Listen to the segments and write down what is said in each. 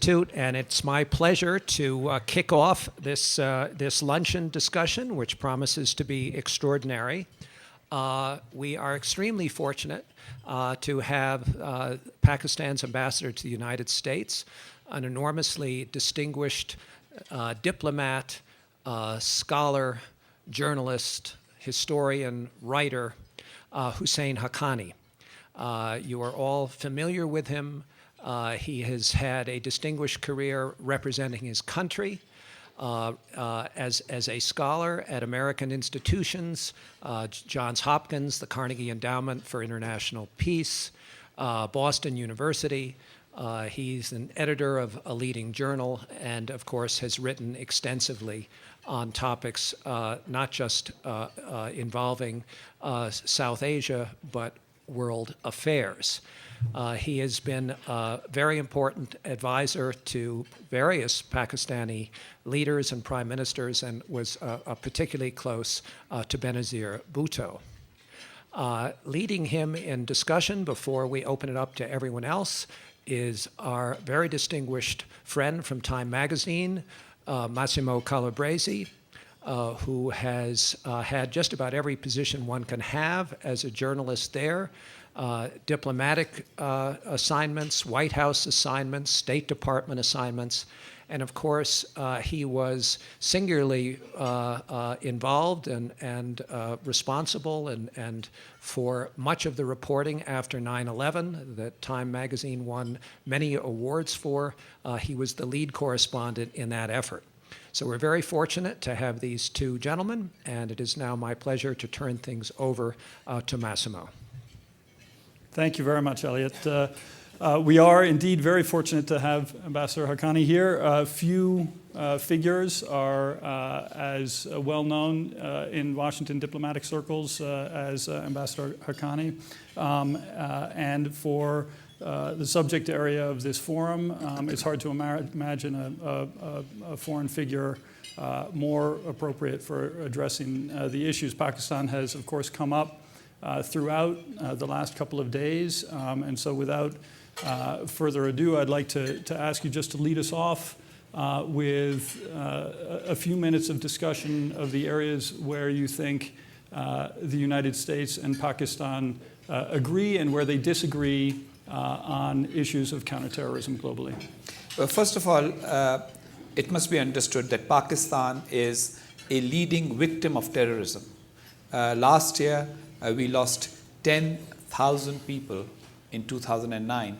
Institute, and it's my pleasure to kick off this luncheon discussion, which promises to be extraordinary. We are extremely fortunate to have Pakistan's ambassador to the United States, an enormously distinguished diplomat, scholar, journalist, historian, writer, Husain Haqqani. You are all familiar with him. He has had a distinguished career representing his country as a scholar at American institutions, Johns Hopkins, the Carnegie Endowment for International Peace, Boston University. He's an editor of a leading journal and, of course, has written extensively on topics not just involving South Asia, but world affairs. He has been a very important advisor to various Pakistani leaders and prime ministers and was particularly close to Benazir Bhutto. Leading him in discussion before we open it up to everyone else is our very distinguished friend from Time magazine, Massimo Calabresi, who has had just about every position one can have as a journalist there, diplomatic assignments, White House assignments, State Department assignments, and of course he was singularly involved and responsible and for much of the reporting after 9/11 that Time magazine won many awards for. He was the lead correspondent in that effort. So we're very fortunate to have these two gentlemen, and it is now my pleasure to turn things over to Massimo. Thank you very much, Elliot. We are indeed very fortunate to have Ambassador Haqqani here. Few figures are as well known in Washington diplomatic circles as Ambassador Haqqani. And for the subject area of this forum, it's hard to imagine a foreign figure more appropriate for addressing the issues. Pakistan has, of course, come up throughout the last couple of days. And so without further ado, I'd like to ask you just to lead us off with a few minutes of discussion of the areas where you think the United States and Pakistan agree and where they disagree on issues of counterterrorism globally. Well, first of all, it must be understood that Pakistan is a leading victim of terrorism. Last year, we lost 10,000 people in 2009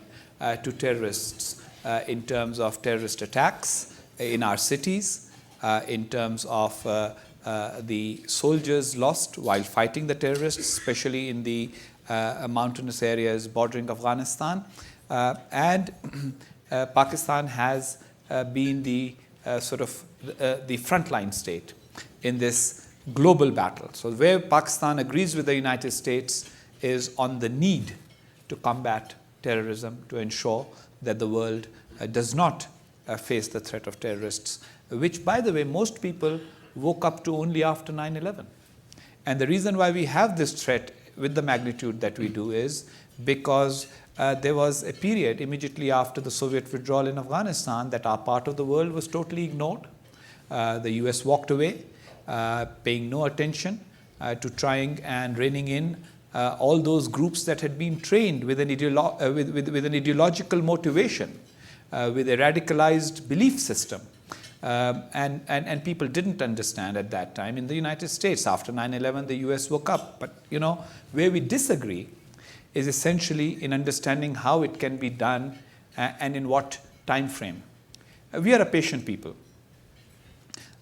to terrorists in terms of terrorist attacks in our cities, in terms of the soldiers lost while fighting the terrorists, especially in the mountainous areas bordering Afghanistan. And Pakistan has been the the frontline state in this global battle. So where Pakistan agrees with the United States is on the need to combat terrorism, to ensure that the world does not face the threat of terrorists, which, by the way, most people woke up to only after 9/11. And the reason why we have this threat with the magnitude that we do is because there was a period immediately after the Soviet withdrawal in Afghanistan that our part of the world was totally ignored. The US walked away, paying no attention to trying and reining in all those groups that had been trained with an, with an ideological motivation, with a radicalized belief system. And people didn't understand at that time. In the United States, after 9/11, the US woke up. But, you know, where we disagree is essentially in understanding how it can be done and in what time frame. We are a patient people.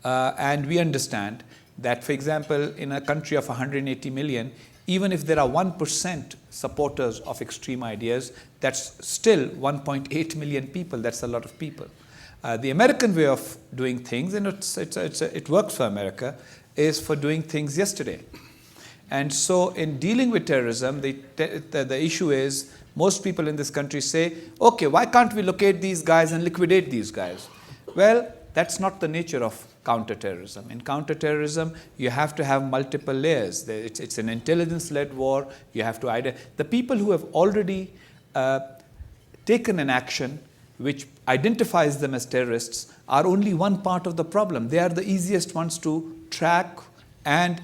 And we understand that, for example, in a country of 180 million, even if there are 1% supporters of extreme ideas, that's still 1.8 million people. That's a lot of people. The American way of doing things, and it works for America, is for doing things yesterday. And so in dealing with terrorism, the issue is most people in this country say, okay, why can't we locate these guys and liquidate these guys? Well, that's not the nature of counterterrorism. In counterterrorism, you have to have multiple layers. It's an intelligence-led war. You have to identify the people who have already taken an action which identifies them as terrorists, are only one part of the problem. They are the easiest ones to track and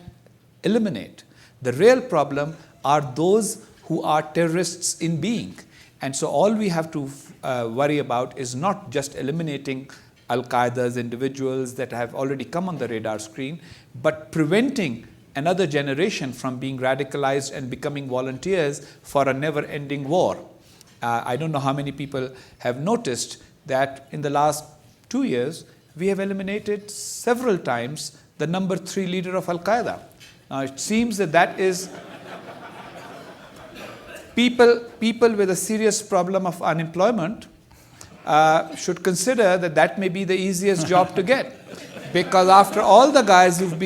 eliminate. The real problem are those who are terrorists in being. And so all we have to worry about is not just eliminating Al-Qaeda's individuals that have already come on the radar screen, but preventing another generation from being radicalized and becoming volunteers for a never-ending war. I don't know how many people have noticed that in the last 2 years, we have eliminated several times the number 3 leader of Al-Qaeda. Now, it seems that that is people with a serious problem of unemployment should consider that that may be the easiest job to get, because after all the guys who've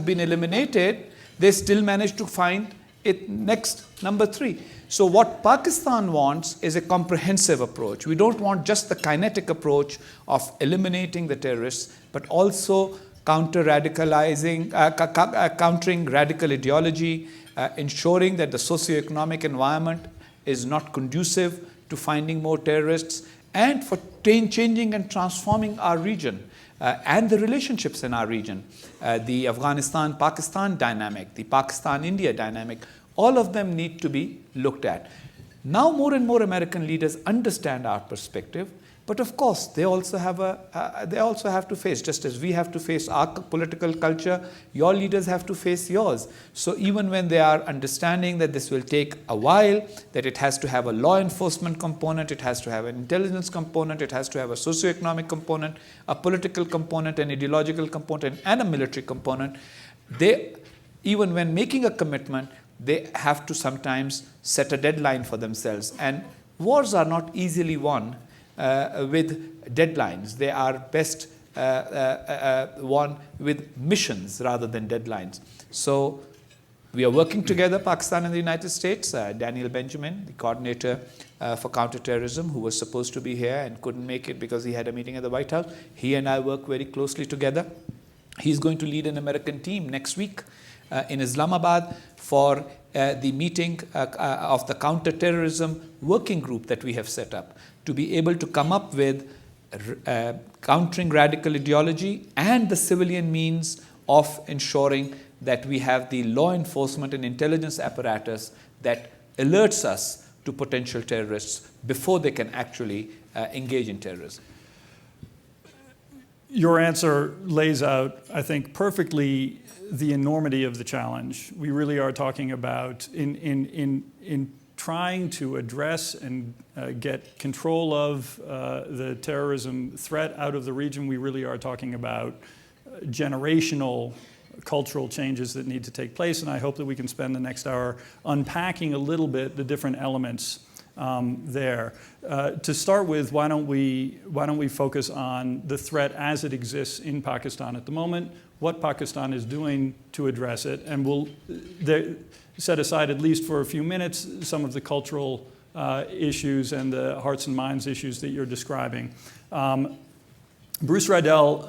been eliminated, they still managed to find it next number 3. So what Pakistan wants is a comprehensive approach. We don't want just the kinetic approach of eliminating the terrorists, but also countering radical ideology, ensuring that the socio-economic environment is not conducive to finding more terrorists, and for changing and transforming our region and the relationships in our region. The Afghanistan-Pakistan dynamic, the Pakistan-India dynamic, all of them need to be looked at. Now more and more American leaders understand our perspective, but of course they also have to face, just as we have to face our political culture, your leaders have to face yours. So even when they are understanding that this will take a while, that it has to have a law enforcement component, it has to have an intelligence component, it has to have a socio-economic component, a political component, an ideological component, and a military component, even when making a commitment, they have to sometimes set a deadline for themselves. And wars are not easily won with deadlines. They are best won with missions rather than deadlines. So we are working together, Pakistan and the United States. Daniel Benjamin, the coordinator for counterterrorism, who was supposed to be here and couldn't make it because he had a meeting at the White House, he and I work very closely together. He's going to lead an American team next week in Islamabad for the meeting of the counterterrorism working group that we have set up, to be able to come up with countering radical ideology and the civilian means of ensuring that we have the law enforcement and intelligence apparatus that alerts us to potential terrorists before they can actually engage in terrorism. Your answer lays out, I think, perfectly the enormity of the challenge. We really are talking about in trying to address and get control of the terrorism threat out of the region. We really are talking about generational cultural changes that need to take place, and I hope that we can spend the next hour unpacking a little bit the different elements there. To start with, why don't we focus on the threat as it exists in Pakistan at the moment, what Pakistan is doing to address it, and we'll set aside, at least for a few minutes, some of the cultural issues and the hearts and minds issues that you're describing. Bruce Riedel,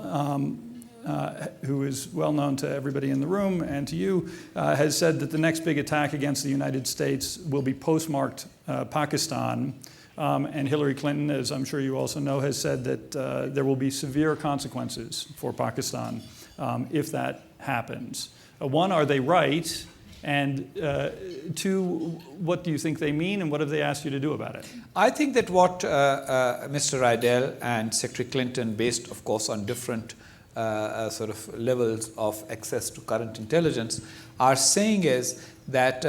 who is well known to everybody in the room and to you, has said that the next big attack against the United States will be postmarked Pakistan. And Hillary Clinton, as I'm sure you also know, has said that there will be severe consequences for Pakistan if that happens. One, are they right? And 2, what do you think they mean, and what have they asked you to do about it? I think that what Mr. Riedel and Secretary Clinton, based of course on different sort of levels of access to current intelligence, are saying is that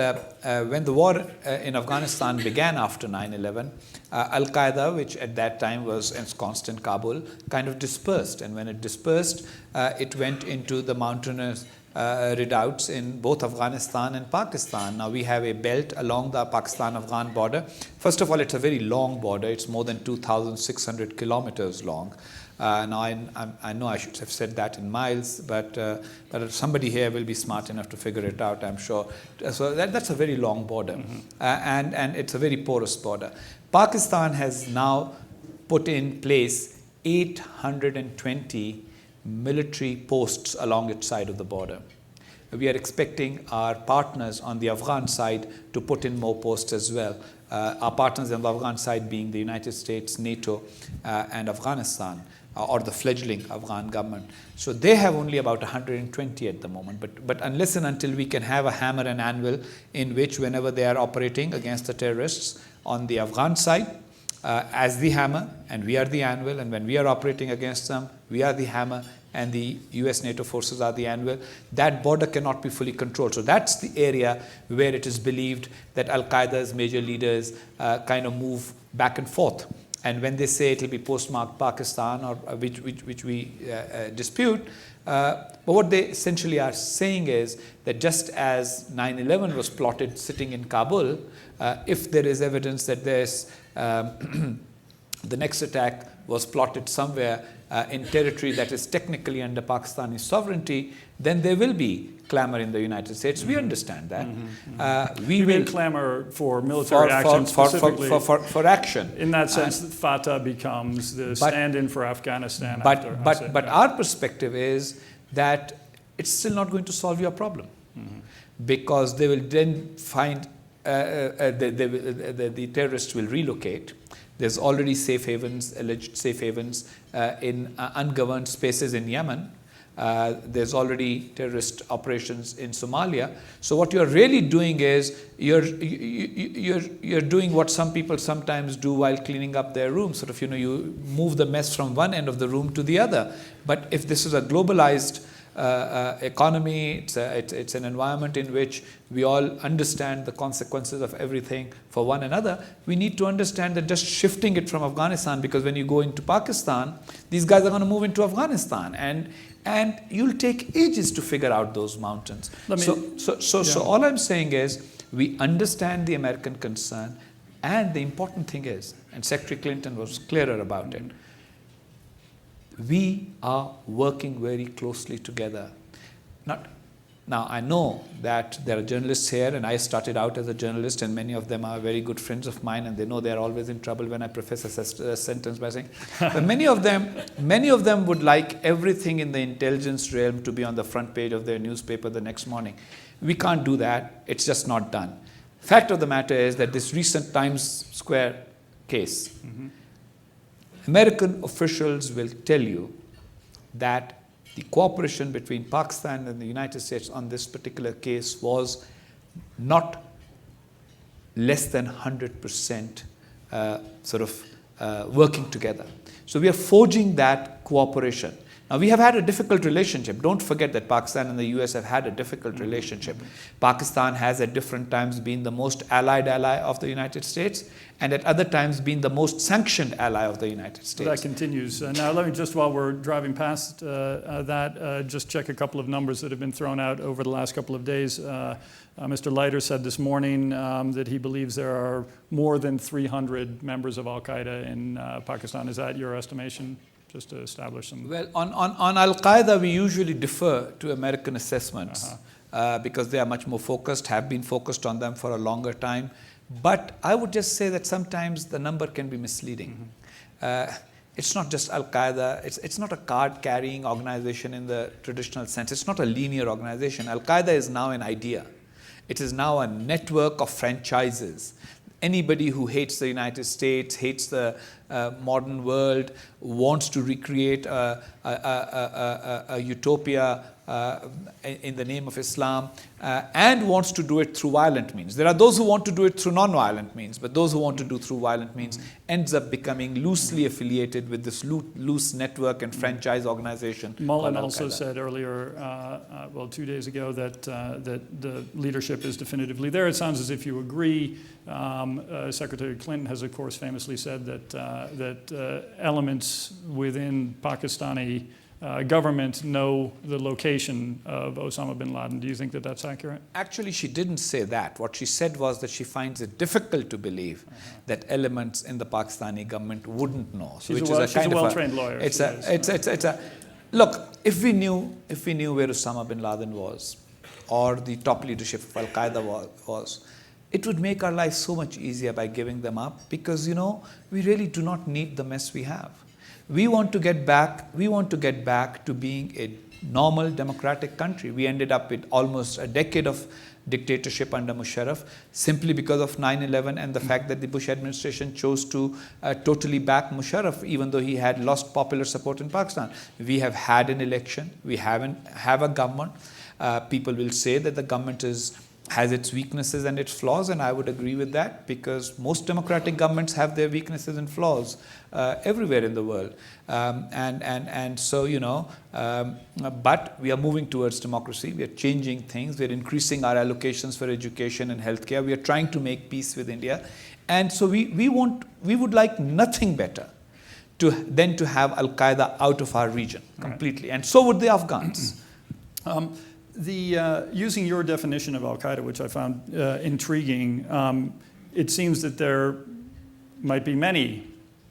when the war in Afghanistan began after 9/11, Al-Qaeda, which at that time was ensconced in Kabul, kind of dispersed. And when it dispersed, it went into the mountainous redoubts in both Afghanistan and Pakistan. Now we have a belt along the Pakistan-Afghan border. First of all, it's a very long border. It's more than 2,600 kilometers long. Now I know I should have said that in miles, but somebody here will be smart enough to figure it out, I'm sure. So that's a very long border, and it's a very porous border. Pakistan has now put in place 820 military posts along its side of the border. We are expecting our partners on the Afghan side to put in more posts as well. our partners on the Afghan side being the United States, NATO, and Afghanistan, or the fledgling Afghan government. So they have only about 120 at the moment. But unless and until we can have a hammer and anvil in which whenever they are operating against the terrorists on the Afghan side, as the hammer and we are the anvil, and when we are operating against them, we are the hammer and the US NATO forces are the anvil, that border cannot be fully controlled. So that's the area where it is believed that Al-Qaeda's major leaders kind of move back and forth. And when they say it will be postmarked Pakistan, or which we dispute, but what they essentially are saying is that just as 9/11 was plotted sitting in Kabul, if there is evidence that there's the next attack was plotted somewhere in territory that is technically under Pakistani sovereignty, then there will be clamor in the United States. We understand that. We You will mean clamor for military action specifically? For action. In that sense, Fatah becomes the stand-in for Afghanistan. But our perspective is that it's still not going to solve your problem, because they will then find the terrorists will relocate. There's already safe havens, alleged safe havens in ungoverned spaces in Yemen. There's already terrorist operations in Somalia. So what you're really doing is you're doing what some people sometimes do while cleaning up their room. Sort of, you move the mess from one end of the room to the other. But if this is a globalized economy, it's an environment in which we all understand the consequences of everything for one another. We need to understand that just shifting it from Afghanistan, because when you go into Pakistan, these guys are going to move into Afghanistan, and you'll take ages to figure out those mountains. So all I'm saying is we understand the American concern, and the important thing is, and Secretary Clinton was clearer about it, we are working very closely together. Now, I know that there are journalists here, and I started out as a journalist, and many of them are very good friends of mine, and they know they're always in trouble when I preface a sentence by saying, but many of them would like everything in the intelligence realm to be on the front page of their newspaper the next morning. We can't do that. It's just not done. Fact of the matter is that this recent Times Square case, American officials will tell you that the cooperation between Pakistan and the United States on this particular case was not less than 100% working together. So we are forging that cooperation. Now, we have had a difficult relationship. Don't forget that Pakistan and the US have had a difficult relationship. Pakistan has at different times been the most allied ally of the United States, and at other times been the most sanctioned ally of the United States. That continues. Now, let me just, while we're driving past just check a couple of numbers that have been thrown out over the last couple of days. Mr. Leiter said this morning that he believes there are more than 300 members of Al-Qaeda in Pakistan. Is that your estimation? Just to establish some. Well, on Al-Qaeda, we usually defer to American assessments because they are much more focused, have been focused on them for a longer time. But I would just say that sometimes the number can be misleading. It's not just Al-Qaeda. It's not a card-carrying organization in the traditional sense. It's not a linear organization. Al-Qaeda is now an idea. It is now a network of franchises. Anybody who hates the United States, hates the modern world, wants to recreate a utopia in the name of Islam, and wants to do it through violent means. There are those who want to do it through non-violent means, but those who want to do through violent means ends up becoming loosely affiliated with this loose network and franchise organization. Mullen also said earlier, 2 days ago, that the leadership is definitively there. It sounds as if you agree. Secretary Clinton has, of course, famously said that elements within Pakistani government know the location of Osama bin Laden. Do you think that that's accurate? Actually, she didn't say that. What she said was that she finds it difficult to believe that elements in the Pakistani government wouldn't know. So she's a well-trained lawyer. Look, if we knew where Osama bin Laden was, or the top leadership of Al-Qaeda was, it would make our life so much easier by giving them up, because, we really do not need the mess we have. We want to get back to being a normal democratic country. We ended up with almost a decade of dictatorship under Musharraf, simply because of 9/11 and the fact that the Bush administration chose to totally back Musharraf, even though he had lost popular support in Pakistan. We have had an election. We have a government. People will say that the government has its weaknesses and its flaws, and I would agree with that, because most democratic governments have their weaknesses and flaws everywhere in the world. And so, but we are moving towards democracy. We are changing things. We are increasing our allocations for education and healthcare. We are trying to make peace with India. And so we would like nothing better than to have Al-Qaeda out of our region completely. And so would the Afghans. Using your definition of Al-Qaeda, which I found intriguing, it seems that there might be many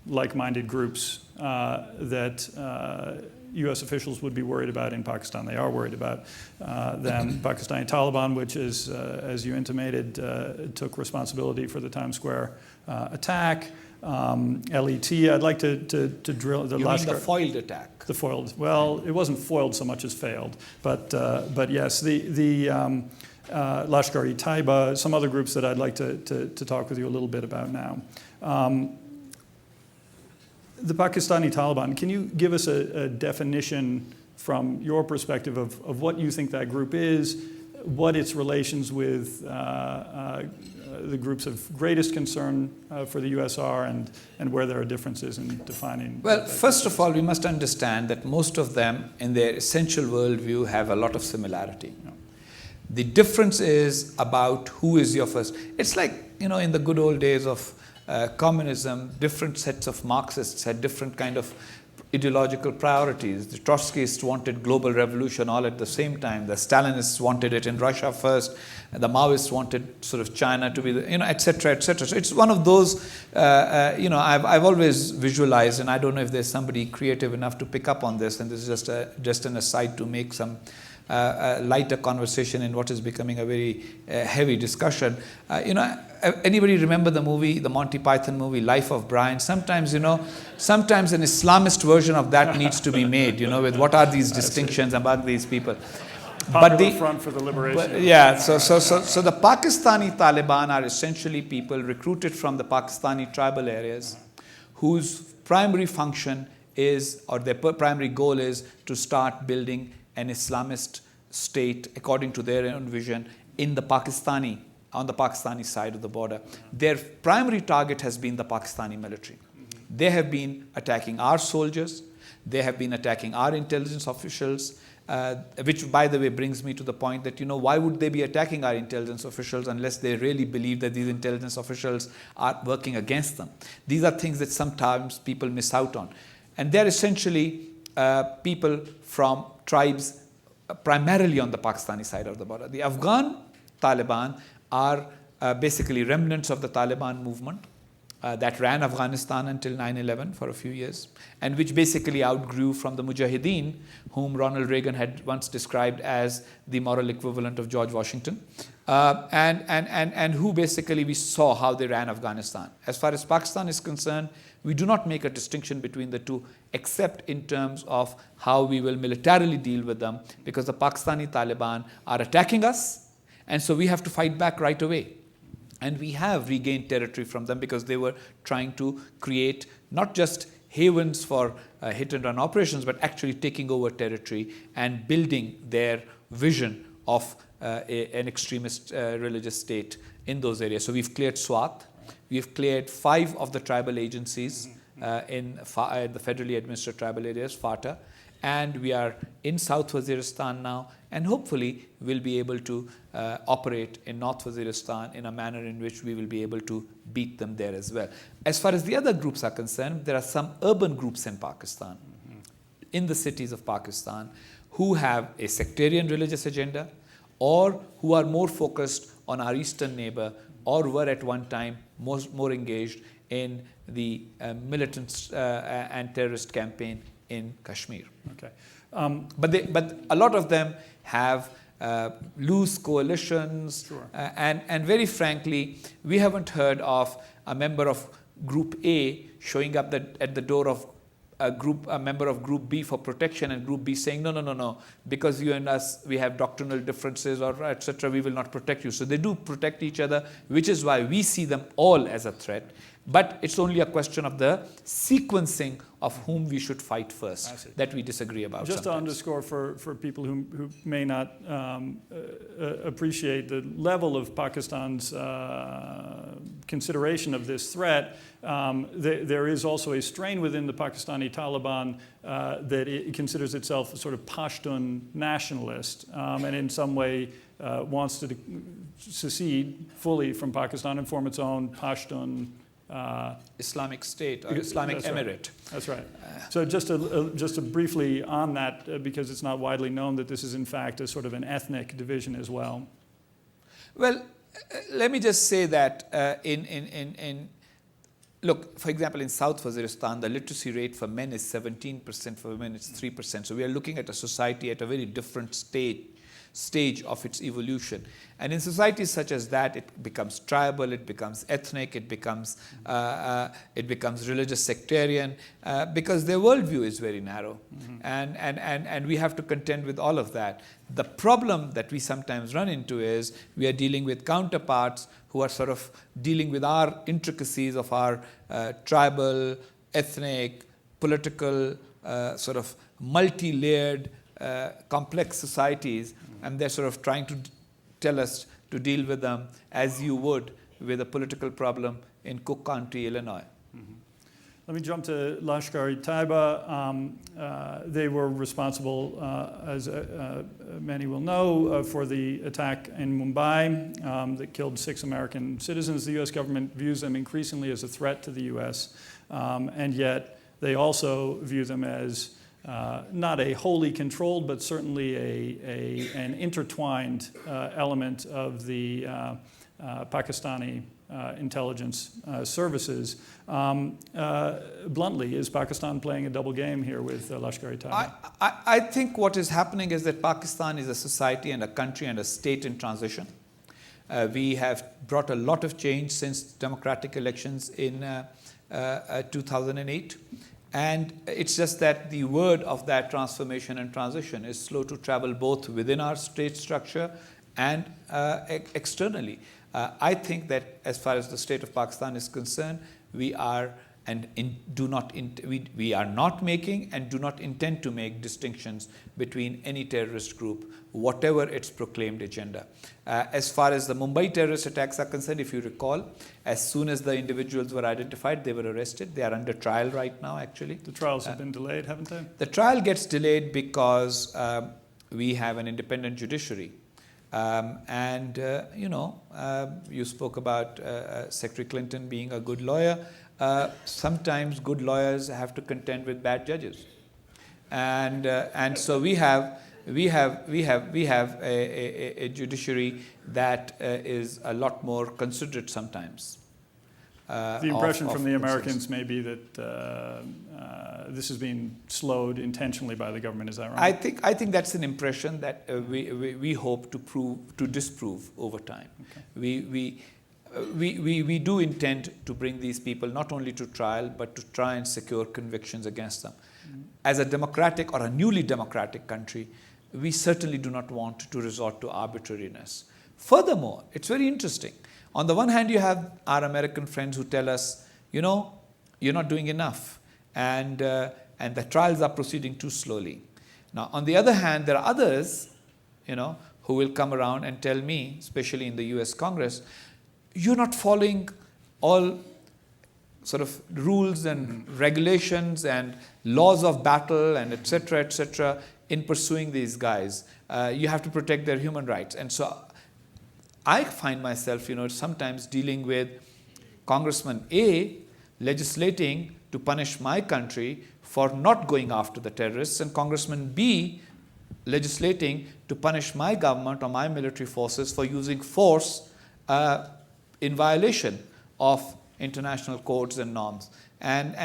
like-minded groups that U.S. officials would be worried about in Pakistan. They are worried about them. Pakistani Taliban, which is, as you intimated, took responsibility for the Times Square attack. LET, I'd like to drill the You mean the foiled attack? The foiled. Well, it wasn't foiled so much as failed, but yes, the Lashkar-e-Taiba, some other groups that I'd like to talk with you a little bit about now. The Pakistani Taliban, can you give us a definition from your perspective of what you think that group is, what its relations with the groups of greatest concern for the U.S. are, and where there are differences in defining? Well, first of all, we must understand that most of them, in their essential worldview, have a lot of similarity. Yeah. The difference is about who is your first. It's like, in the good old days of communism, different sets of Marxists had different kind of ideological priorities. The Trotskyists wanted global revolution all at the same time. The Stalinists wanted it in Russia first. And the Maoists wanted sort of China to be the, et cetera, et cetera. So it's one of those, I've always visualized, and I don't know if there's somebody creative enough to pick up on this, and this is just an aside to make some lighter conversation in what is becoming a very heavy discussion. Anybody remember the movie, the Monty Python movie, Life of Brian? Sometimes, sometimes an Islamist version of that needs to be made, with what are these distinctions among these people. Popular Front for the Liberation. So the Pakistani Taliban are essentially people recruited from the Pakistani tribal areas whose primary function is, or their primary goal is, to start building an Islamist state according to their own vision on the Pakistani side of the border. Their primary target has been the Pakistani military. They have been attacking our soldiers. They have been attacking our intelligence officials, which, by the way, brings me to the point that, why would they be attacking our intelligence officials unless they really believe that these intelligence officials are working against them? These are things that sometimes people miss out on. And they're essentially people from tribes primarily on the Pakistani side of the border. The Afghan Taliban are basically remnants of the Taliban movement that ran Afghanistan until 9/11 for a few years, and which basically outgrew from the Mujahideen, whom Ronald Reagan had once described as the moral equivalent of George Washington, and who basically we saw how they ran Afghanistan. As far as Pakistan is concerned, we do not make a distinction between the two, except in terms of how we will militarily deal with them, because the Pakistani Taliban are attacking us, and so we have to fight back right away. And we have regained territory from them because they were trying to create not just havens for hit-and-run operations, but actually taking over territory and building their vision of an extremist religious state in those areas. So we've cleared Swat. We've cleared 5 of the tribal agencies in the Federally Administered Tribal Areas, FATA. And we are in South Waziristan now, and hopefully we'll be able to operate in North Waziristan in a manner in which we will be able to beat them there as well. As far as the other groups are concerned, there are some urban groups in Pakistan, in the cities of Pakistan, who have a sectarian religious agenda, or who are more focused on our eastern neighbor, or were at one time more engaged in the militant and terrorist campaign in Kashmir. Okay. But a lot of them have loose coalitions, Sure. And very frankly, we haven't heard of a member of Group A showing up at the door of a member of Group B for protection, and Group B saying, no, because you and us, we have doctrinal differences, or etc., we will not protect you. So they do protect each other, which is why we see them all as a threat. But it's only a question of the sequencing of whom we should fight first that we disagree about. Just sometimes. to underscore for people who may not appreciate the level of Pakistan's consideration of this threat, there is also a strain within the Pakistani Taliban that it considers itself a sort of Pashtun nationalist, and in some way wants to secede fully from Pakistan and form its own Pashtun Islamic State or Islamic Emirate. Right. That's right. So just to briefly on that, because it's not widely known that this is in fact a sort of an ethnic division as well. Well, let me just say that look, for example, in South Waziristan, the literacy rate for men is 17%, for women it's 3%. So we are looking at a society at a very different stage of its evolution. And in societies such as that, it becomes tribal, it becomes ethnic, it becomes religious sectarian, because their worldview is very narrow. And we have to contend with all of that. The problem that we sometimes run into is we are dealing with counterparts who are sort of dealing with our intricacies of our tribal, ethnic, political, sort of multi-layered, complex societies, and they're sort of trying to tell us to deal with them as you would with a political problem in Cook County, Illinois. Let me jump to Lashkar-e-Taiba. They were responsible, as many will know, for the attack in Mumbai that killed 6 American citizens. The U.S. government views them increasingly as a threat to the U.S., and yet they also view them as not a wholly controlled, but certainly an intertwined element of the Pakistani intelligence services. Bluntly, is Pakistan playing a double game here with Lashkar-e-Taiba? I think what is happening is that Pakistan is a society and a country and a state in transition. We have brought a lot of change since democratic elections in 2008. And it's just that the word of that transformation and transition is slow to travel both within our state structure and externally. I think that as far as the state of Pakistan is concerned, we are we are not making and do not intend to make distinctions between any terrorist group, whatever its proclaimed agenda. As far as the Mumbai terrorist attacks are concerned, if you recall, as soon as the individuals were identified, they were arrested. They are under trial right now, actually. The trials have been delayed, haven't they? The trial gets delayed because we have an independent judiciary. You spoke about Secretary Clinton being a good lawyer. Sometimes good lawyers have to contend with bad judges, and so we have a judiciary that is a lot more considerate sometimes. The impression from the Americans may be that this is being slowed intentionally by the government. Is that right? I think that's an impression that we hope to disprove over time. Okay. We do intend to bring these people not only to trial, but to try and secure convictions against them. As a democratic or a newly democratic country, we certainly do not want to resort to arbitrariness. Furthermore, it's very interesting. On the one hand, you have our American friends who tell us, you're not doing enough, and the trials are proceeding too slowly. Now, on the other hand, there are others, who will come around and tell me, especially in the U.S. Congress, you're not following all sort of rules and regulations and laws of battle and et cetera, in pursuing these guys. You have to protect their human rights. And so I find myself, sometimes dealing with Congressman A legislating to punish my country for not going after the terrorists, and Congressman B legislating to punish my government or my military forces for using force in violation of international codes and norms. And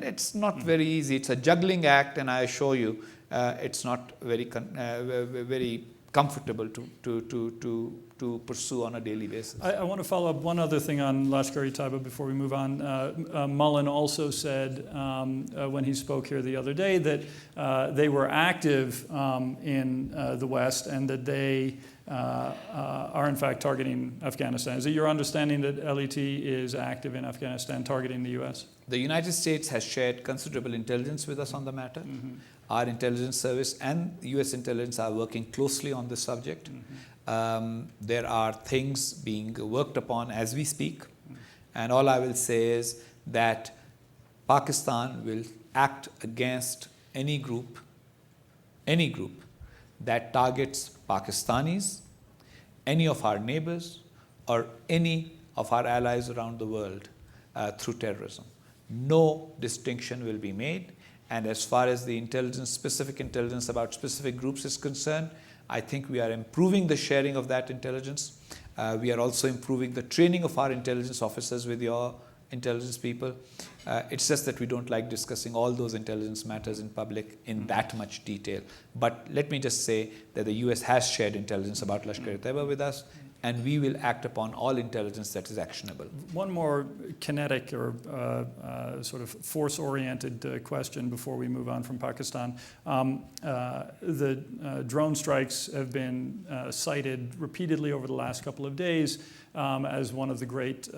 it's not very easy. It's a juggling act, and I assure you, it's not very comfortable to pursue on a daily basis. I want to follow up one other thing on Lashkar-e-Taiba before we move on. Mullen also said when he spoke here the other day that they were active in the West and that they are in fact targeting Afghanistan. Is it your understanding that LET is active in Afghanistan targeting the U.S.? The United States has shared considerable intelligence with us on the matter. Our intelligence service and U.S. intelligence are working closely on this subject. There are things being worked upon as we speak. And all I will say is that Pakistan will act against any group that targets Pakistanis, any of our neighbors, or any of our allies around the world through terrorism. No distinction will be made. And as far as the intelligence, specific intelligence about specific groups is concerned, I think we are improving the sharing of that intelligence. We are also improving the training of our intelligence officers with your intelligence people. It's just that we don't like discussing all those intelligence matters in public in that much detail. But let me just say that the US has shared intelligence about Lashkar-e-Taiba with us, and we will act upon all intelligence that is actionable. One more kinetic or sort of force-oriented question before we move on from Pakistan. The drone strikes have been cited repeatedly over the last couple of days as one of the great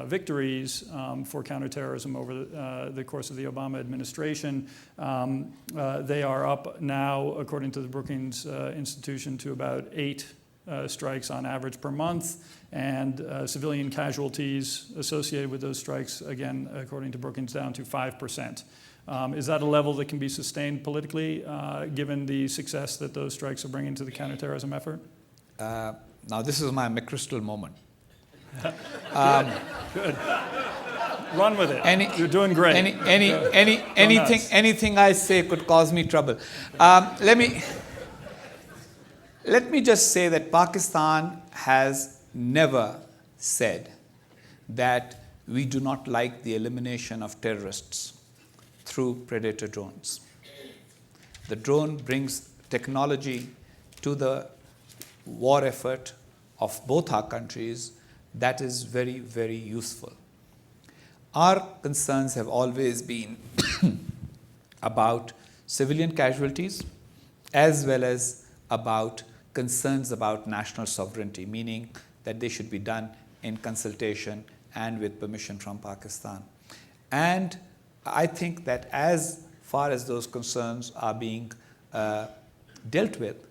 victories for counterterrorism over the course of the Obama administration. They are up now, according to the Brookings Institution, to about 8 strikes on average per month, and civilian casualties associated with those strikes, again, according to Brookings, down to 5%. Is that a level that can be sustained politically, given the success that those strikes are bringing to the counterterrorism effort? Now, this is my McChrystal moment. Good. Run with it. You're doing great. Anything I say could cause me trouble. Let me just say that Pakistan has never said that we do not like the elimination of terrorists through Predator drones. The drone brings technology to the war effort of both our countries that is very, very useful. Our concerns have always been about civilian casualties as well as about concerns about national sovereignty, meaning that they should be done in consultation and with permission from Pakistan. And I think that as far as those concerns are being dealt with,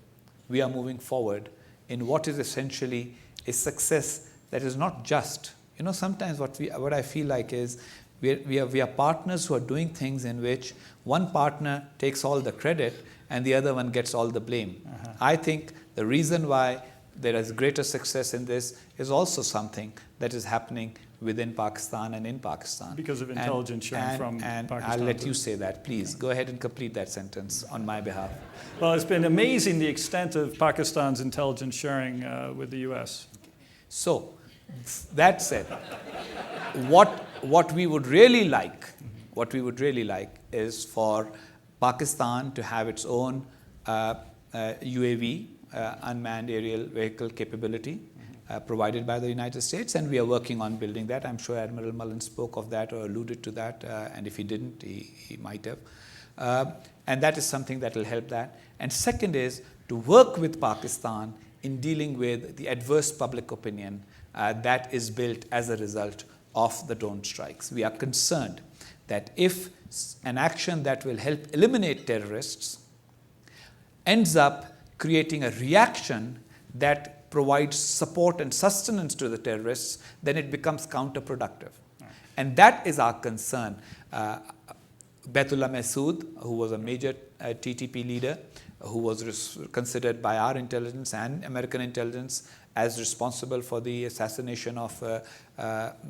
we are moving forward in what is essentially a success that is not just, sometimes what I feel like is we are partners who are doing things in which one partner takes all the credit and the other one gets all the blame. I think the reason why there is greater success in this is also something that is happening within Pakistan and in Pakistan. Because of intelligence sharing from Pakistan. I'll let you say that, please. Go ahead and complete that sentence on my behalf. Well, it's been amazing the extent of Pakistan's intelligence sharing with the U.S. So, that said, what we would really like is for Pakistan to have its own UAV, unmanned aerial vehicle capability provided by the United States, and we are working on building that. I'm sure Admiral Mullen spoke of that or alluded to that, and if he didn't, he might have. And that is something that will help that. And second is to work with Pakistan in dealing with the adverse public opinion that is built as a result of the drone strikes. We are concerned that if an action that will help eliminate terrorists ends up creating a reaction that provides support and sustenance to the terrorists, then it becomes counterproductive. And that is our concern. Baitullah Masood, who was a major TTP leader, who was considered by our intelligence and American intelligence as responsible for the assassination of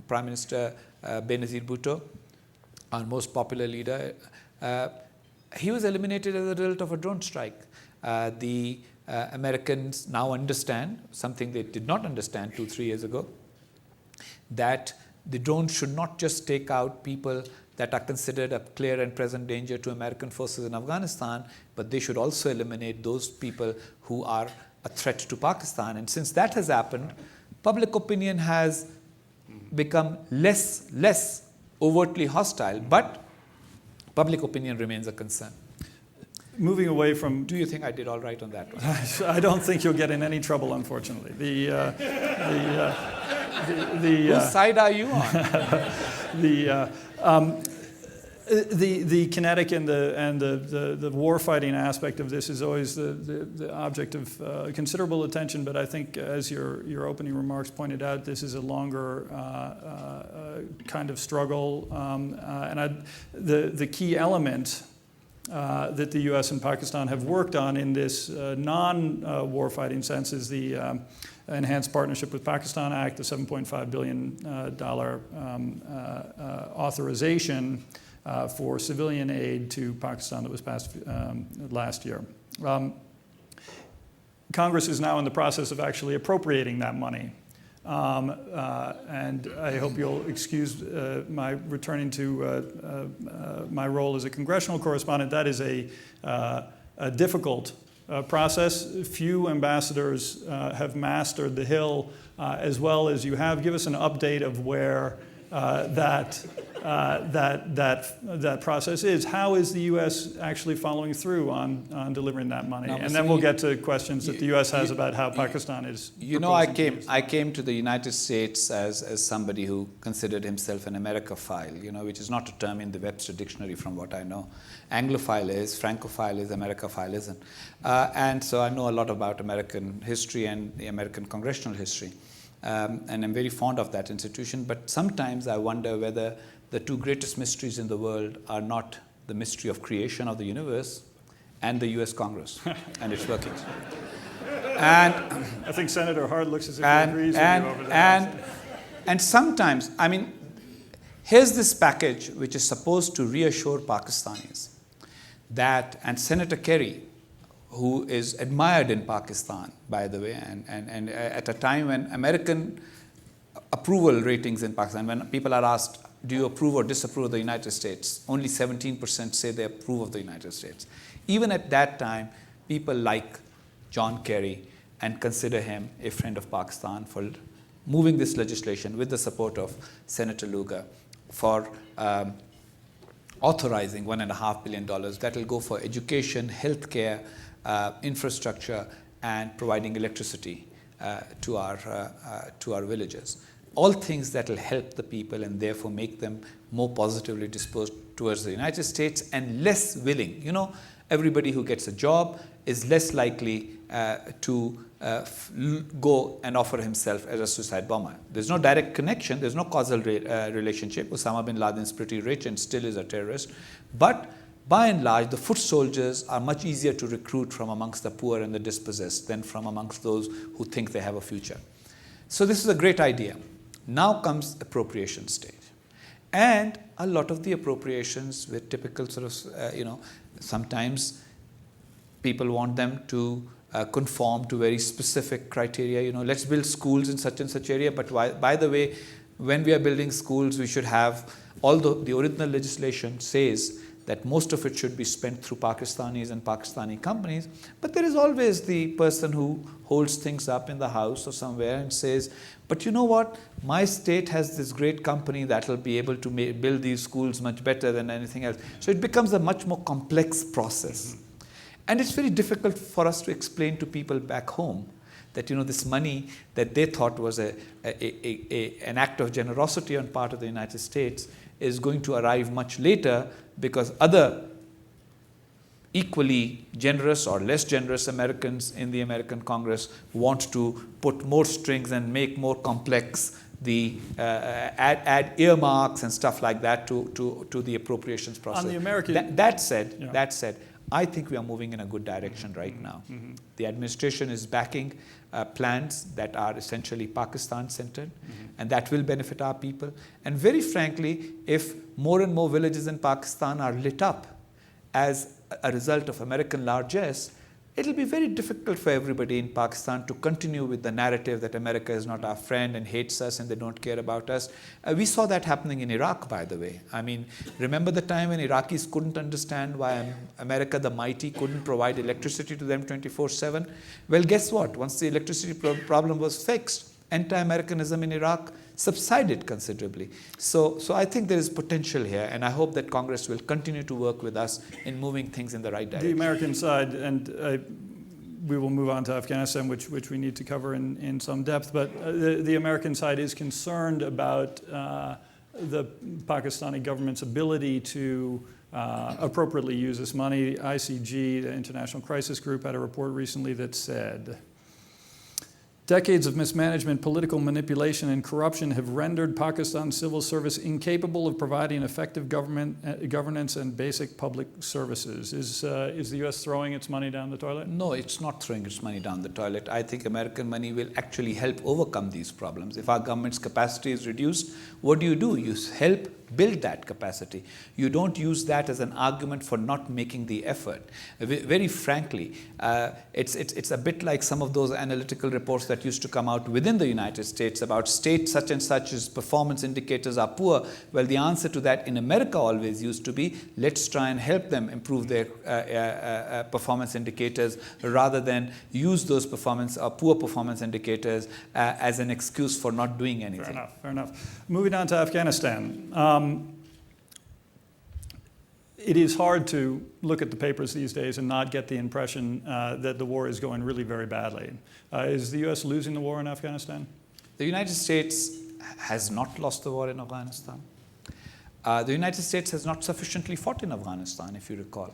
Prime Minister Benazir Bhutto, our most popular leader, he was eliminated as a result of a drone strike. The Americans now understand, something they did not understand 2-3 years ago, that the drones should not just take out people that are considered a clear and present danger to American forces in Afghanistan, but they should also eliminate those people who are a threat to Pakistan. And since that has happened, public opinion has become less overtly hostile, but public opinion remains a concern. Moving away from... Do you think I did all right on that one? I don't think you'll get in any trouble, unfortunately. Whose side are you on? The kinetic and the war-fighting aspect of this is always the object of considerable attention, but I think, as your opening remarks pointed out, this is a longer kind of struggle. The key element that the U.S. and Pakistan have worked on in this non-war-fighting sense is the Enhanced Partnership with Pakistan Act, the $7.5 billion authorization for civilian aid to Pakistan that was passed last year. Congress is now in the process of actually appropriating that money. And I hope you'll excuse my returning to my role as a congressional correspondent. That is a difficult process. Few ambassadors have mastered the Hill as well as you have. Give us an update of where that process is. How is the U.S. actually following through on delivering that money? And then we'll get to questions that the U.S. has about how Pakistan is. You know, I came to the United States as somebody who considered himself an Americophile, you know, which is not a term in the Webster Dictionary from what I know. Anglophile is, Francophile is, Americophile isn't. And so I know a lot about American history and the American congressional history. And I'm very fond of that institution, but sometimes I wonder whether the two greatest mysteries in the world are not the mystery of creation of the universe and the US Congress and its workings. And I think Senator Hart looks as if he agrees with you over there. And sometimes, I mean, here's this package which is supposed to reassure Pakistanis that, and Senator Kerry, who is admired in Pakistan, by the way, and at a time when American approval ratings in Pakistan, when people are asked, do you approve or disapprove of the United States? Only 17% say they approve of the United States. Even at that time, people like John Kerry and consider him a friend of Pakistan for moving this legislation with the support of Senator Lugar for authorizing $1.5 billion that will go for education, healthcare, infrastructure, and providing electricity to our villages. All things that will help the people and therefore make them more positively disposed towards the United States and less willing. You know, everybody who gets a job is less likely to go and offer himself as a suicide bomber. There's no direct connection, there's no causal relationship. Osama bin Laden is pretty rich and still is a terrorist. But by and large, the foot soldiers are much easier to recruit from amongst the poor and the dispossessed than from amongst those who think they have a future. So this is a great idea. Now comes appropriation stage. And a lot of the appropriations with typical sort of, sometimes people want them to conform to very specific criteria. Let's build schools in such and such area. But by the way, when we are building schools, we should have, although the original legislation says that most of it should be spent through Pakistanis and Pakistani companies, but there is always the person who holds things up in the house or somewhere and says, but you know what, my state has this great company that will be able to build these schools much better than anything else. So it becomes a much more complex process. And it's very difficult for us to explain to people back home that this money that they thought was an act of generosity on part of the United States is going to arrive much later because other equally generous or less generous Americans in the American Congress want to put more strings and make more complex the add earmarks and stuff like that to the appropriations process. On the American, that said, I think we are moving in a good direction right now. Mm-hmm. The administration is backing plans that are essentially Pakistan-centered, and that will benefit our people. And very frankly, if more and more villages in Pakistan are lit up as a result of American largesse, it'll be very difficult for everybody in Pakistan to continue with the narrative that America is not our friend and hates us and they don't care about us. We saw that happening in Iraq, by the way. I mean, remember the time when Iraqis couldn't understand why America the mighty couldn't provide electricity to them 24/7? Well, guess what? Once the electricity problem was fixed, anti-Americanism in Iraq subsided considerably. So I think there is potential here, and I hope that Congress will continue to work with us in moving things in the right direction. The American side, and we will move on to Afghanistan, which we need to cover in some depth, but the American side is concerned about the Pakistani government's ability to appropriately use this money. ICG, the International Crisis Group, had a report recently that said, decades of mismanagement, political manipulation, and corruption have rendered Pakistan's civil service incapable of providing effective governance and basic public services. Is the U.S. throwing its money down the toilet? No, it's not throwing its money down the toilet. I think American money will actually help overcome these problems. If our government's capacity is reduced, what do? You help build that capacity. You don't use that as an argument for not making the effort. Very frankly, it's a bit like some of those analytical reports that used to come out within the United States about state such and such's performance indicators are poor. Well, the answer to that in America always used to be, let's try and help them improve their performance indicators rather than use those poor performance indicators as an excuse for not doing anything. Fair enough. Moving on to Afghanistan. It is hard to look at the papers these days and not get the impression that the war is going really very badly. Is the U.S. losing the war in Afghanistan? The United States has not lost the war in Afghanistan. The United States has not sufficiently fought in Afghanistan, if you recall.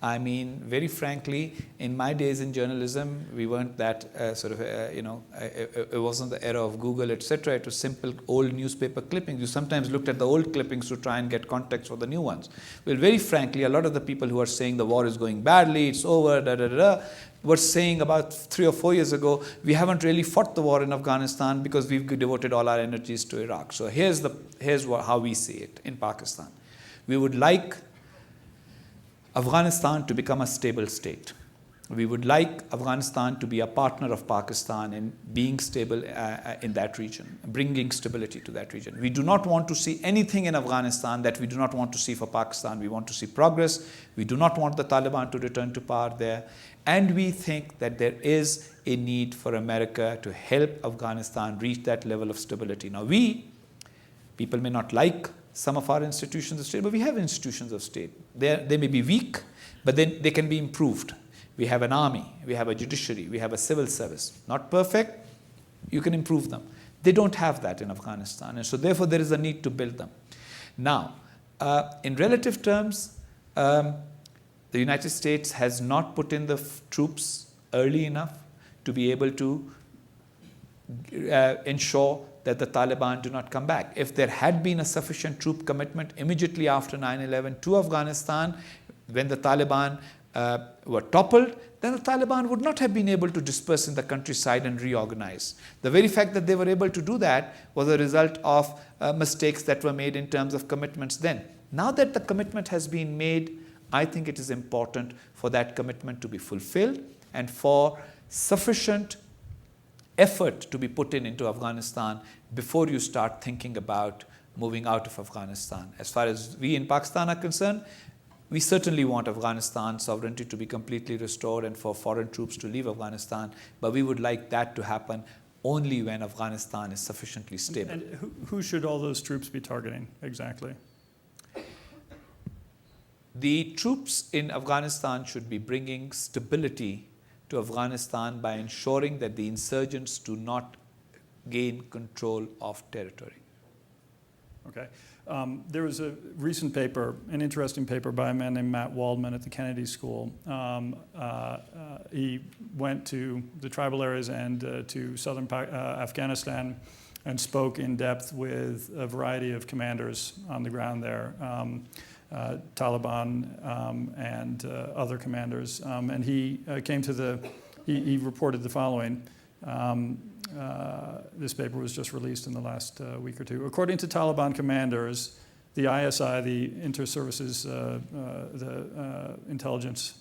I mean, very frankly, in my days in journalism, we weren't that it wasn't the era of Google, etc. It was simple old newspaper clippings. You sometimes looked at the old clippings to try and get context for the new ones. Well, very frankly, a lot of the people who are saying the war is going badly, it's over, were saying about 3 or 4 years ago, we haven't really fought the war in Afghanistan because we've devoted all our energies to Iraq. So here's how we see it in Pakistan. We would like Afghanistan to become a stable state. We would like Afghanistan to be a partner of Pakistan in being stable in that region, bringing stability to that region. We do not want to see anything in Afghanistan that we do not want to see for Pakistan. We want to see progress. We do not want the Taliban to return to power there. And we think that there is a need for America to help Afghanistan reach that level of stability. Now, people may not like some of our institutions of state, but we have institutions of state. They may be weak, but then they can be improved. We have an army, we have a judiciary, we have a civil service. Not perfect, you can improve them. They don't have that in Afghanistan, and so therefore there is a need to build them. Now, in relative terms, the United States has not put in the troops early enough to be able to ensure that the Taliban do not come back. If there had been a sufficient troop commitment immediately after 9/11 to Afghanistan, when the Taliban were toppled, then the Taliban would not have been able to disperse in the countryside and reorganize. The very fact that they were able to do that was a result of mistakes that were made in terms of commitments then. Now that the commitment has been made, I think it is important for that commitment to be fulfilled and for sufficient effort to be put into Afghanistan before you start thinking about moving out of Afghanistan. As far as we in Pakistan are concerned, we certainly want Afghanistan sovereignty to be completely restored and for foreign troops to leave Afghanistan, but we would like that to happen only when Afghanistan is sufficiently stable. And who should all those troops be targeting exactly? The troops in Afghanistan should be bringing stability to Afghanistan by ensuring that the insurgents do not gain control of territory. Okay. There was a recent paper, an interesting paper by a man named Matt Waldman at the Kennedy School. He went to the tribal areas and to southern Afghanistan and spoke in depth with a variety of commanders on the ground there, Taliban and other commanders. And he came to he reported the following. This paper was just released in the last week or two. According to Taliban commanders, the ISI, the inter-services, the intelligence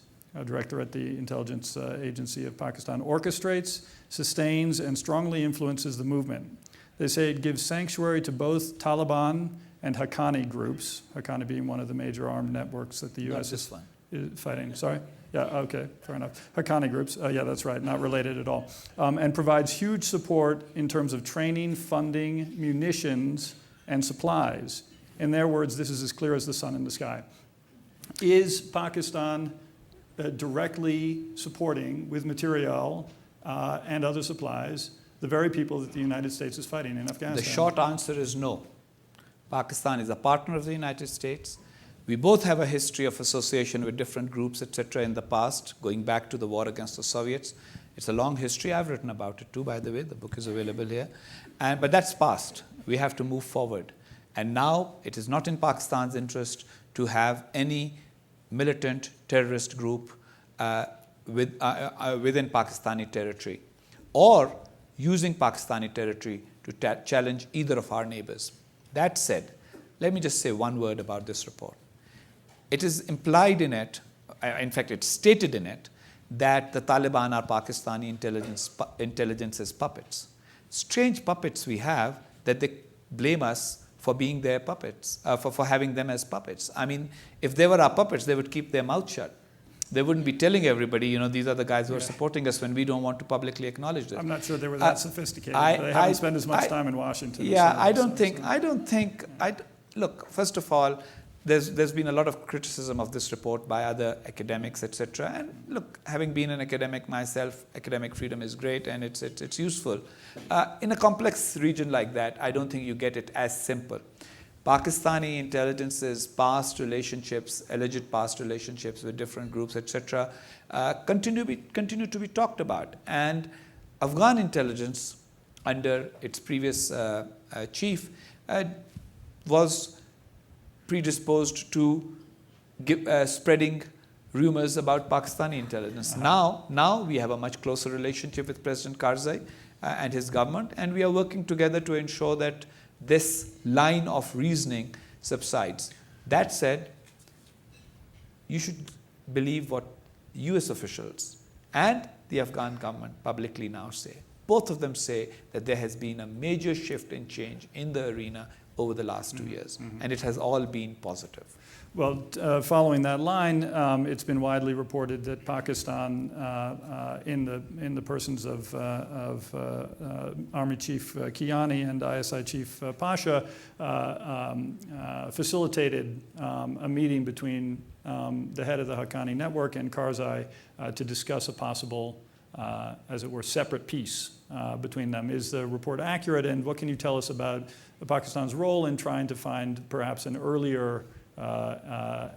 director at the intelligence agency of Pakistan, orchestrates, sustains, and strongly influences the movement. They say it gives sanctuary to both Taliban and Haqqani groups, Haqqani being one of the major armed networks that the U.S. is fighting. Sorry? Yeah, okay, fair enough. Haqqani groups, yeah, that's right, not related at all. And provides huge support in terms of training, funding, munitions, and supplies. In their words, this is as clear as the sun in the sky. Is Pakistan directly supporting with material and other supplies the very people that the United States is fighting in Afghanistan? The short answer is no. Pakistan is a partner of the United States. We both have a history of association with different groups, etc. in the past, going back to the war against the Soviets. It's a long history. I've written about it too, by the way. The book is available here. But that's past. We have to move forward. And now it is not in Pakistan's interest to have any militant terrorist group within Pakistani territory, or using Pakistani territory to challenge either of our neighbors. That said, let me just say one word about this report. It is implied in it, in fact, it's stated in it, that the Taliban are Pakistani intelligence's puppets. Strange puppets we have that they blame us for being their puppets, for having them as puppets. I mean, if they were our puppets, they would keep their mouth shut. They wouldn't be telling everybody, you know, these are the guys who are supporting us when we don't want to publicly acknowledge this. I'm not sure they were that sophisticated. They haven't spent as much time in Washington. Yeah, look, first of all, there's been a lot of criticism of this report by other academics, etc. And look, having been an academic myself, academic freedom is great and it's useful. In a complex region like that, I don't think you get it as simple. Pakistani intelligence's past relationships, alleged past relationships with different groups, etc., continue to be talked about. And Afghan intelligence, under its previous chief, was predisposed to spreading rumors about Pakistani intelligence. Now we have a much closer relationship with President Karzai and his government, and we are working together to ensure that this line of reasoning subsides. That said, you should believe what US officials and the Afghan government publicly now say. Both of them say that there has been a major shift in change in the arena over the last 2 years, and it has all been positive. Well, following that line, it's been widely reported that Pakistan, in the persons of Army Chief Kiani and ISI Chief Pasha, facilitated a meeting between the head of the Haqqani network and Karzai to discuss a possible, as it were, separate peace between them. Is the report accurate, and what can you tell us about Pakistan's role in trying to find perhaps an earlier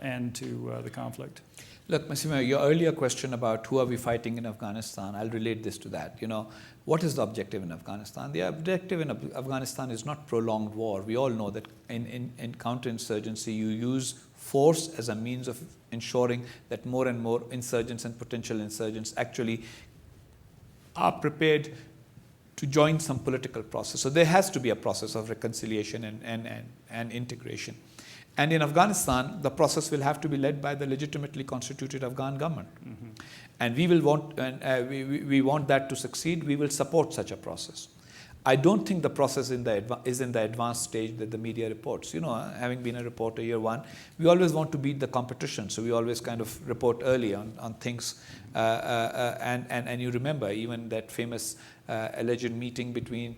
end to the conflict? Look, Massimo, your earlier question about who are we fighting in Afghanistan, I'll relate this to that. You know, what is the objective in Afghanistan? The objective in Afghanistan is not prolonged war. We all know that in counterinsurgency, you use force as a means of ensuring that more and more insurgents and potential insurgents actually are prepared to join some political process. So there has to be a process of reconciliation and integration. And in Afghanistan, the process will have to be led by the legitimately constituted Afghan government. And we will want, we want that to succeed. We will support such a process. I don't think the process is in the advanced stage that the media reports. You know, having been a reporter year one, we always want to beat the competition. So we always kind of report early on things. And you remember even that famous alleged meeting between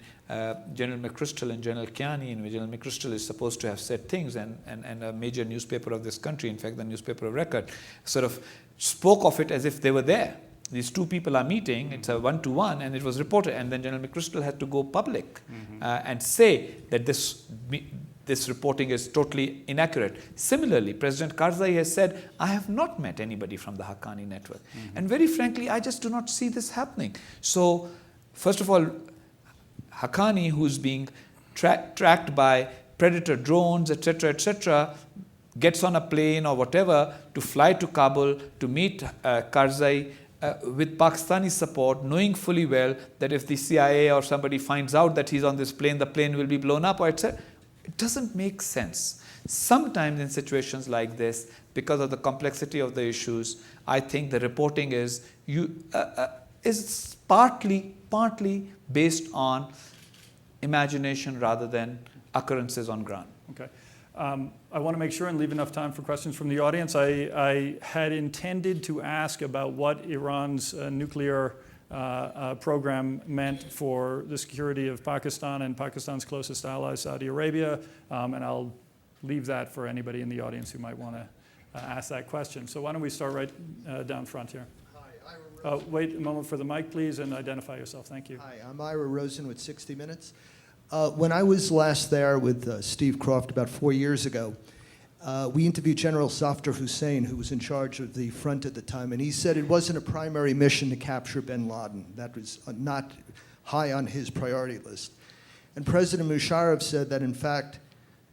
General McChrystal and General Kiani, in which General McChrystal is supposed to have said things, and a major newspaper of this country, in fact the newspaper of record, sort of spoke of it as if they were there. These two people are meeting, it's a one-to-one, and it was reported, and then General McChrystal had to go public and say that this reporting is totally inaccurate. Similarly, President Karzai has said, I have not met anybody from the Haqqani network. And very frankly, I just do not see this happening. So, first of all, Haqqani, who's being tracked by predator drones, etc., gets on a plane or whatever to fly to Kabul to meet Karzai with Pakistani support, knowing fully well that if the CIA or somebody finds out that he's on this plane, the plane will be blown up, or etc. It doesn't make sense. Sometimes in situations like this, because of the complexity of the issues, I think the reporting is partly based on imagination rather than occurrences on ground. Okay. I want to make sure and leave enough time for questions from the audience. I had intended to ask about what Iran's nuclear program meant for the security of Pakistan and Pakistan's closest ally, Saudi Arabia, and I'll leave that for anybody in the audience who might want to ask that question. So why don't we start right down front here. Hi, wait a moment for the mic, please, and identify yourself. Thank you. Hi, I'm Ira Rosen with 60 Minutes. When I was last there with Steve Croft about 4 years ago, we interviewed General Safdar Hussain, who was in charge of the front at the time, and he said it wasn't a primary mission to capture bin Laden. That was not high on his priority list. And President Musharraf said that, in fact,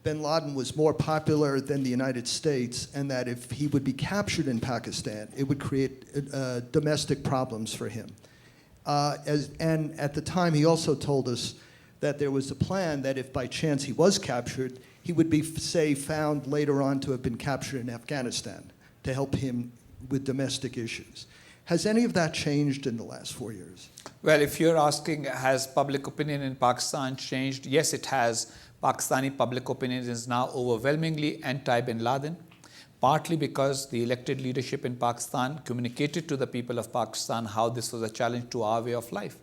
bin Laden was more popular than the United States, and that if he would be captured in Pakistan, it would create domestic problems for him. And at the time, he also told us that there was a plan that if by chance he was captured, he would be, say, found later on to have been captured in Afghanistan to help him with domestic issues. Has any of that changed in the last 4 years? Well, if you're asking, has public opinion in Pakistan changed? Yes, it has. Pakistani public opinion is now overwhelmingly anti-bin Laden, partly because the elected leadership in Pakistan communicated to the people of Pakistan how this was a challenge to our way of life.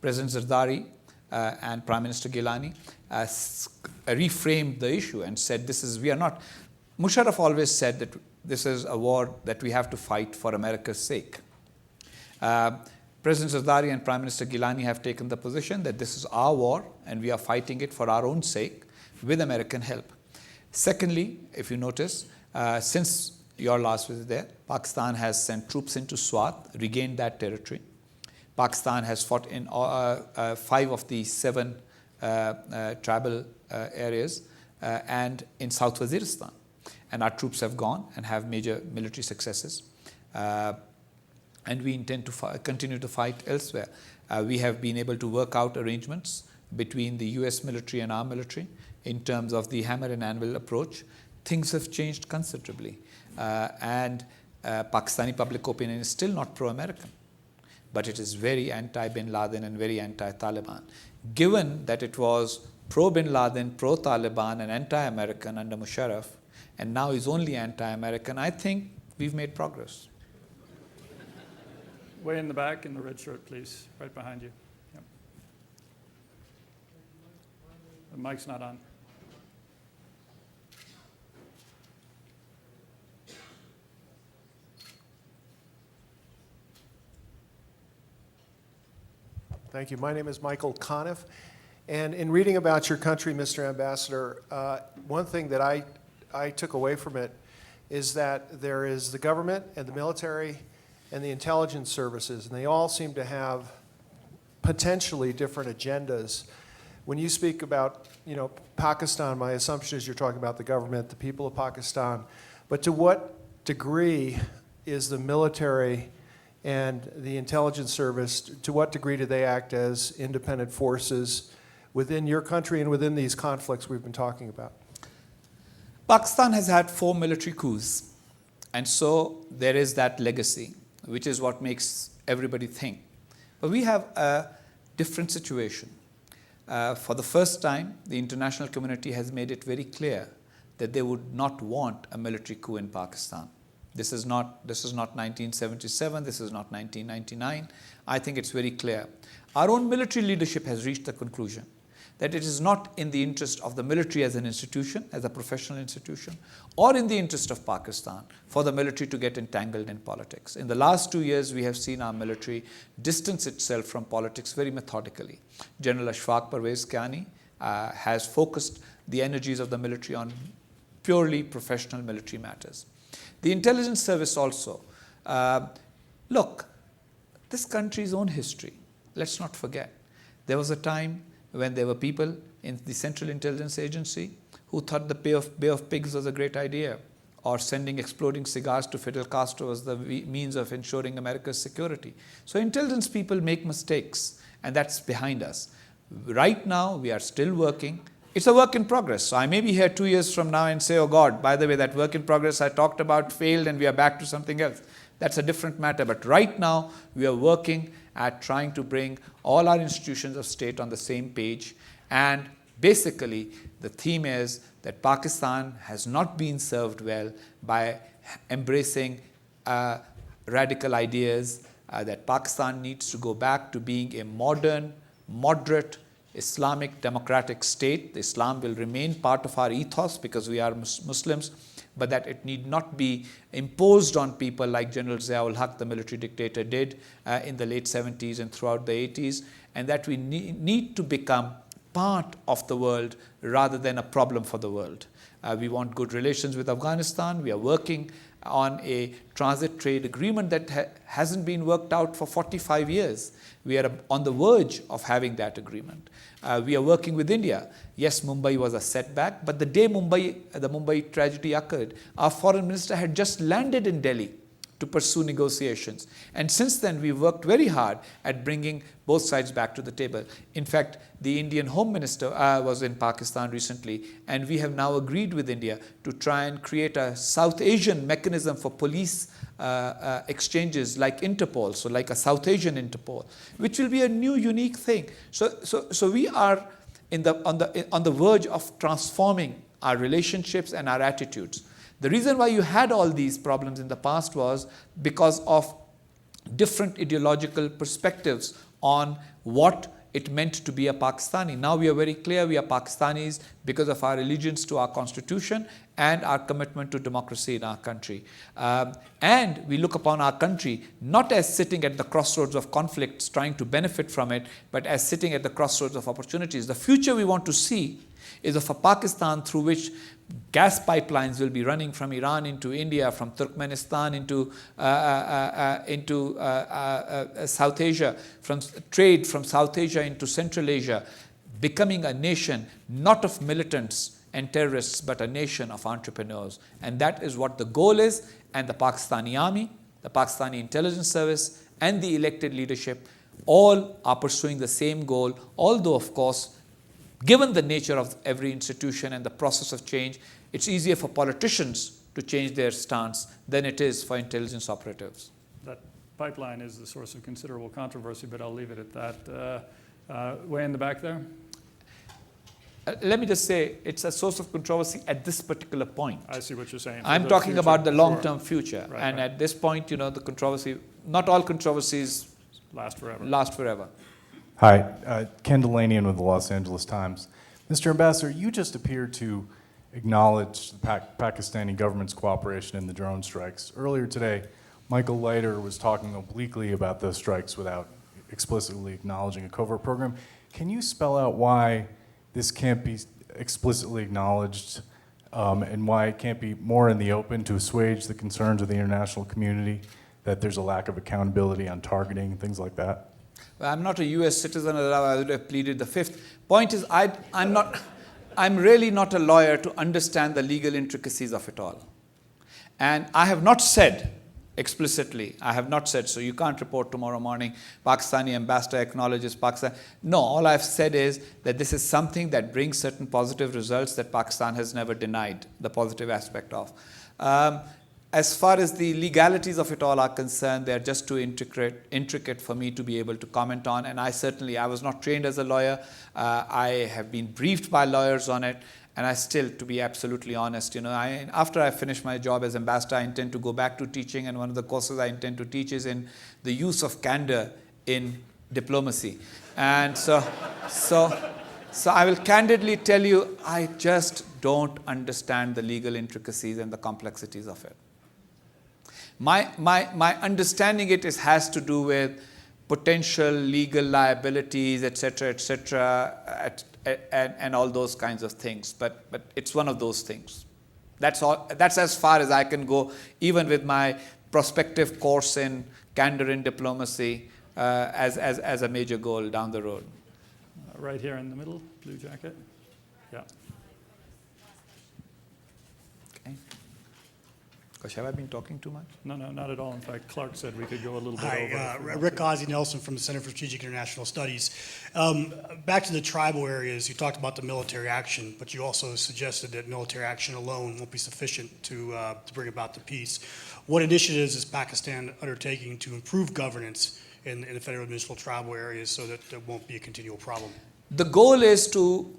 President Zardari and Prime Minister Gilani reframed the issue and said, we are not, Musharraf always said that this is a war that we have to fight for America's sake. President Zardari and Prime Minister Gilani have taken the position that this is our war and we are fighting it for our own sake with American help. Secondly, if you notice, since your last visit there, Pakistan has sent troops into Swat, regained that territory. Pakistan has fought in 5 of the 7 tribal areas and in South Waziristan. And our troops have gone and have major military successes. And we intend to continue to fight elsewhere. We have been able to work out arrangements between the US military and our military in terms of the hammer and anvil approach. Things have changed considerably. And Pakistani public opinion is still not pro-American, but it is very anti-bin Laden and very anti-Taliban. Given that it was pro-bin Laden, pro-Taliban and anti-American under Musharraf, and now is only anti-American, I think we've made progress. Way in the back in the red shirt, please, right behind you. Yep. The mic's not on. Thank you. My name is Michael Conniff. And in reading about your country, Mr. Ambassador, one thing that I took away from it is that there is the government and the military and the intelligence services, and they all seem to have potentially different agendas. When you speak about, Pakistan, my assumption is you're talking about the government, the people of Pakistan. But to what degree is the military and the intelligence service, to what degree do they act as independent forces within your country and within these conflicts we've been talking about? Pakistan has had 4 military coups, and so there is that legacy, which is what makes everybody think. But we have a different situation. For the first time, the international community has made it very clear that they would not want a military coup in Pakistan. This is not 1977, this is not 1999. I think it's very clear. Our own military leadership has reached the conclusion that it is not in the interest of the military as an institution, as a professional institution, or in the interest of Pakistan for the military to get entangled in politics. In the last 2 years, we have seen our military distance itself from politics very methodically. General Ashfaq Parvez Kiani has focused the energies of the military on purely professional military matters. The intelligence service also. Look, this country's own history, let's not forget. There was a time when there were people in the Central Intelligence Agency who thought the Bay of Pigs was a great idea, or sending exploding cigars to Fidel Castro was the means of ensuring America's security. So intelligence people make mistakes, and that's behind us. Right now, we are still working. It's a work in progress. So I may be here 2 years from now and say, oh God, by the way, that work in progress I talked about failed and we are back to something else. That's a different matter. But right now, we are working at trying to bring all our institutions of state on the same page. And basically, the theme is that Pakistan has not been served well by embracing radical ideas, that Pakistan needs to go back to being a modern, moderate, Islamic democratic state. Islam will remain part of our ethos because we are Muslims, but that it need not be imposed on people like General Zia-ul Haq, the military dictator, did in the late 70s and throughout the 80s, and that we need to become part of the world rather than a problem for the world. We want good relations with Afghanistan. We are working on a transit trade agreement that hasn't been worked out for 45 years. We are on the verge of having that agreement. We are working with India. Yes, Mumbai was a setback, but the day the Mumbai tragedy occurred, our foreign minister had just landed in Delhi to pursue negotiations. And since then, we've worked very hard at bringing both sides back to the table. In fact, the Indian Home Minister was in Pakistan recently, and we have now agreed with India to try and create a South Asian mechanism for police exchanges like Interpol, so like a South Asian Interpol, which will be a new, unique thing. So we are on the verge of transforming our relationships and our attitudes. The reason why you had all these problems in the past was because of different ideological perspectives on what it meant to be a Pakistani. Now we are very clear we are Pakistanis because of our allegiance to our constitution and our commitment to democracy in our country. And we look upon our country not as sitting at the crossroads of conflicts trying to benefit from it, but as sitting at the crossroads of opportunities. The future we want to see is of a Pakistan through which gas pipelines will be running from Iran into India, from Turkmenistan into South Asia, from trade from South Asia into Central Asia, becoming a nation not of militants and terrorists, but a nation of entrepreneurs. And that is what the goal is. And the Pakistani army, the Pakistani intelligence service, and the elected leadership all are pursuing the same goal, although, of course, given the nature of every institution and the process of change, it's easier for politicians to change their stance than it is for intelligence operatives. That pipeline is the source of considerable controversy, but I'll leave it at that. Way in the back there? Let me just say, it's a source of controversy at this particular point. I see what you're saying. I'm the talking future. about the long-term future. Right, and right. at this point, the controversy, not all controversies Last forever. last forever. Hi, Ken Delanian with the Los Angeles Times. Mr. Ambassador, you just appeared to acknowledge the Pakistani government's cooperation in the drone strikes. Earlier today, Michael Leiter was talking obliquely about those strikes without explicitly acknowledging a covert program. Can you spell out why this can't be explicitly acknowledged and why it can't be more in the open to assuage the concerns of the international community that there's a lack of accountability on targeting and things like that? Well, I'm not a US citizen, or I would have pleaded the fifth. Point is, I'm really not a lawyer to understand the legal intricacies of it all. And I have not said explicitly, so you can't report tomorrow morning, Pakistani ambassador acknowledges Pakistan. No, all I've said is that this is something that brings certain positive results that Pakistan has never denied, the positive aspect of. As far as the legalities of it all are concerned, they're just too intricate for me to be able to comment on. And I was not trained as a lawyer. I have been briefed by lawyers on it. And I still, to be absolutely honest, after I finish my job as ambassador, I intend to go back to teaching. And one of the courses I intend to teach is in the use of candor in diplomacy. And so I will candidly tell you, I just don't understand the legal intricacies and the complexities of it. My understanding has to do with potential legal liabilities, etc., and all those kinds of things. But it's one of those things. That's all. That's as far as I can go, even with my prospective course in candor in diplomacy as a major goal down the road. Right here in the middle, blue jacket. Yeah. Gosh, have I been talking too much? No, no, not at all. In fact, Clark said we could go a little bit Hi, over. if we want Rick to. Ozzie Nelson from the Center for Strategic International Studies. Back to the tribal areas, you talked about the military action, but you also suggested that military action alone won't be sufficient to bring about the peace. What initiatives is Pakistan undertaking to improve governance in the federal administered tribal areas so that there won't be a continual problem? The goal is to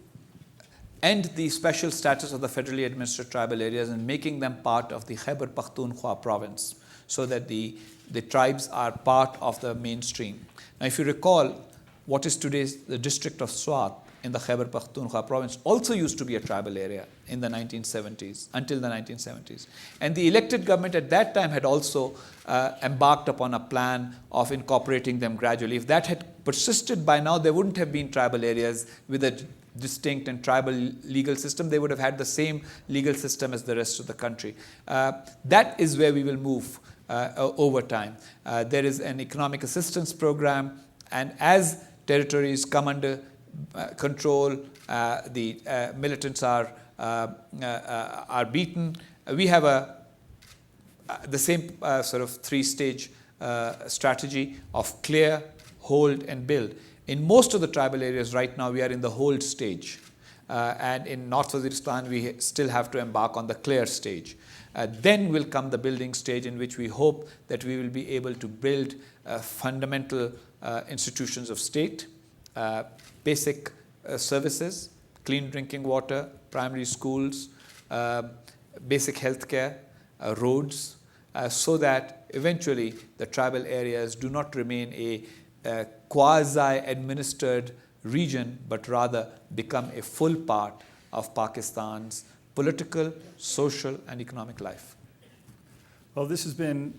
end the special status of the federally administered tribal areas and making them part of the Khyber Pakhtunkhwa province so that the tribes are part of the mainstream. Now, if you recall, what is today's the district of Swat in the Khyber Pakhtunkhwa province also used to be a tribal area in the 1970s, until the 1970s. And the elected government at that time had also embarked upon a plan of incorporating them gradually. If that had persisted by now, there wouldn't have been tribal areas with a distinct and tribal legal system. They would have had the same legal system as the rest of the country. That is where we will move over time. There is an economic assistance program, and as territories come under control, the militants are beaten. We have the same sort of three-stage strategy of clear, hold, and build. In most of the tribal areas right now, we are in the hold stage. And in North Waziristan, we still have to embark on the clear stage. Then will come the building stage, in which we hope that we will be able to build fundamental institutions of state, basic services, clean drinking water, primary schools, basic health care, roads, so that eventually the tribal areas do not remain a quasi-administered region, but rather become a full part of Pakistan's political, social, and economic life. Well, this has been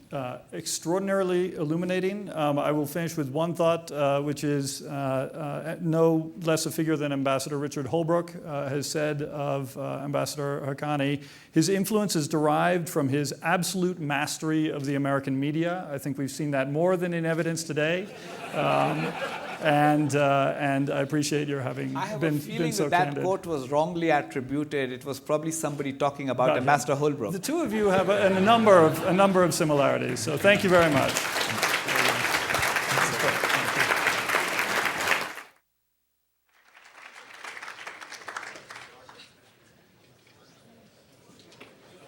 extraordinarily illuminating. I will finish with one thought, which is no less a figure than Ambassador Richard Holbrooke has said of Ambassador Haqqani. His influence is derived from his absolute mastery of the American media. I think we've seen that more than in evidence today. And I appreciate your having I have been a feeling so that candid. quote was wrongly attributed. It was probably somebody talking about No, Ambassador Holbrooke. The two of you have a number of similarities. So thank you very much.